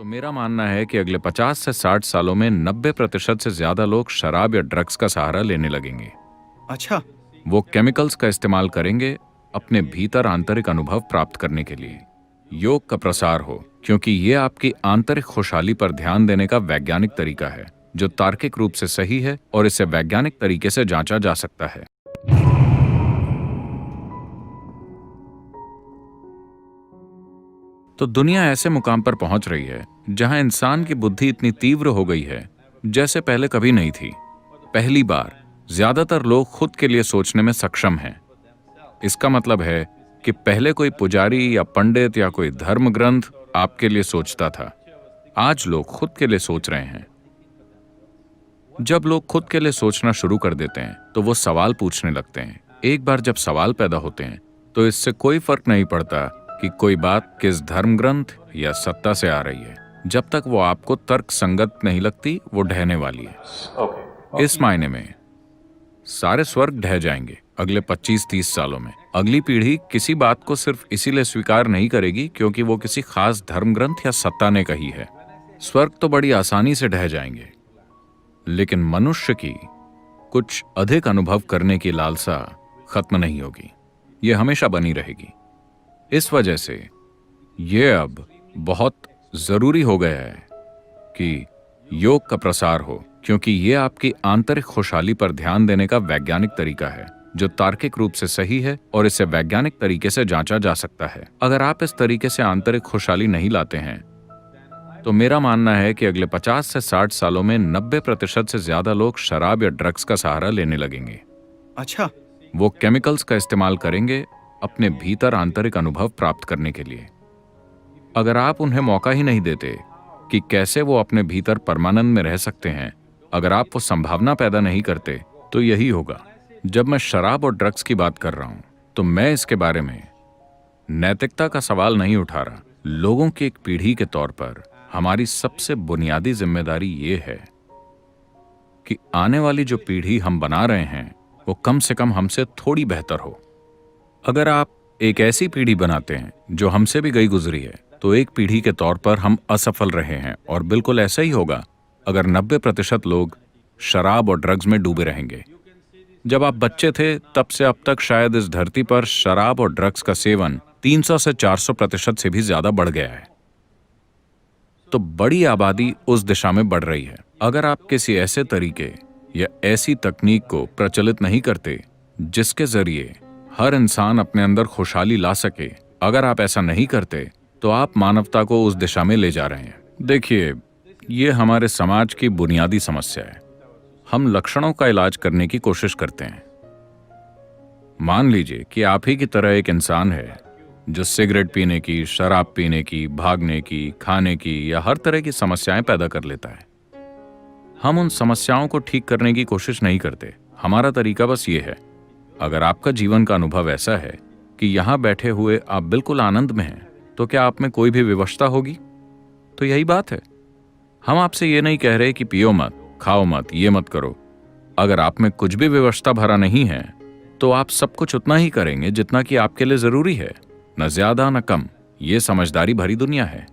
तो मेरा मानना है कि अगले 50 से 60 सालों में 90% से ज्यादा लोग शराब या ड्रग्स का सहारा लेने लगेंगे। अच्छा। वो केमिकल्स का इस्तेमाल करेंगे अपने भीतर आंतरिक अनुभव प्राप्त करने के लिए। योग का प्रसार हो, क्योंकि ये आपकी आंतरिक खुशहाली पर ध्यान देने का वैज्ञानिक तरीका है जो तार्किक रूप से सही है और इसे वैज्ञानिक तरीके से जांचा जा सकता है। तो दुनिया ऐसे मुकाम पर पहुंच रही है जहां इंसान की बुद्धि इतनी तीव्र हो गई है जैसे पहले कभी नहीं थी। पहली बार ज्यादातर लोग खुद के लिए सोचने में सक्षम हैं। इसका मतलब है कि पहले कोई पुजारी या पंडित या कोई धर्म ग्रंथ आपके लिए सोचता था। आज लोग खुद के लिए सोच रहे हैं। जब लोग खुद के लिए सोचना शुरू कर देते हैं तो वो सवाल पूछने लगते हैं। एक बार जब सवाल पैदा होते हैं तो इससे कोई फर्क नहीं पड़ता कि कोई बात किस धर्म ग्रंथ या सत्ता से आ रही है। जब तक वो आपको तर्क संगत नहीं लगती, वो ढहने वाली है। इस मायने में सारे स्वर्ग ढह जाएंगे अगले 25-30 सालों में। अगली पीढ़ी किसी बात को सिर्फ इसीलिए स्वीकार नहीं करेगी क्योंकि वो किसी खास धर्म ग्रंथ या सत्ता ने कही है। स्वर्ग तो बड़ी आसानी से ढह जाएंगे, लेकिन मनुष्य की कुछ अधिक अनुभव करने की लालसा खत्म नहीं होगी। ये हमेशा बनी रहेगी। इस वजह से ये अब बहुत जरूरी हो गया है कि योग का प्रसार हो, क्योंकि ये आपकी आंतरिक खुशहाली पर ध्यान देने का वैज्ञानिक तरीका है जो तार्किक रूप से सही है और इसे वैज्ञानिक तरीके से जांचा जा सकता है। अगर आप इस तरीके से आंतरिक खुशहाली नहीं लाते हैं तो मेरा मानना है कि अगले 50 से 60 सालों में 90% से ज्यादा लोग शराब या ड्रग्स का सहारा लेने लगेंगे। अच्छा। वो केमिकल्स का इस्तेमाल करेंगे अपने भीतर आंतरिक अनुभव प्राप्त करने के लिए। अगर आप उन्हें मौका ही नहीं देते कि कैसे वो अपने भीतर परमानंद में रह सकते हैं, अगर आप वो संभावना पैदा नहीं करते, तो यही होगा। जब मैं शराब और ड्रग्स की बात कर रहा हूं तो मैं इसके बारे में नैतिकता का सवाल नहीं उठा रहा। लोगों की एक पीढ़ी के तौर पर हमारी सबसे बुनियादी जिम्मेदारी ये है कि आने वाली जो पीढ़ी हम बना रहे हैं वो कम से कम हमसे थोड़ी बेहतर हो। अगर आप एक ऐसी पीढ़ी बनाते हैं जो हमसे भी गई गुजरी है, तो एक पीढ़ी के तौर पर हम असफल रहे हैं। और बिल्कुल ऐसा ही होगा अगर 90% लोग शराब और ड्रग्स में डूबे रहेंगे। जब आप बच्चे थे तब से अब तक शायद इस धरती पर शराब और ड्रग्स का सेवन 300 से 400% से भी ज्यादा बढ़ गया है। तो बड़ी आबादी उस दिशा में बढ़ रही है। अगर आप किसी ऐसे तरीके या ऐसी तकनीक को प्रचलित नहीं करते जिसके जरिए हर इंसान अपने अंदर खुशहाली ला सके, अगर आप ऐसा नहीं करते तो आप मानवता को उस दिशा में ले जा रहे हैं। देखिए, ये हमारे समाज की बुनियादी समस्या है। हम लक्षणों का इलाज करने की कोशिश करते हैं। मान लीजिए कि आप ही की तरह एक इंसान है जो सिगरेट पीने की, शराब पीने की, भागने की, खाने की या हर तरह की समस्याएं पैदा कर लेता है। हम उन समस्याओं को ठीक करने की कोशिश नहीं करते। हमारा तरीका बस ये है, अगर आपका जीवन का अनुभव ऐसा है कि यहां बैठे हुए आप बिल्कुल आनंद में हैं, तो क्या आप में कोई भी विवशता होगी? तो यही बात है। हम आपसे ये नहीं कह रहे कि पियो मत, खाओ मत, ये मत करो। अगर आप में कुछ भी विवशता भरा नहीं है तो आप सब कुछ उतना ही करेंगे जितना कि आपके लिए जरूरी है, न ज्यादा न कम। ये समझदारी भरी दुनिया है।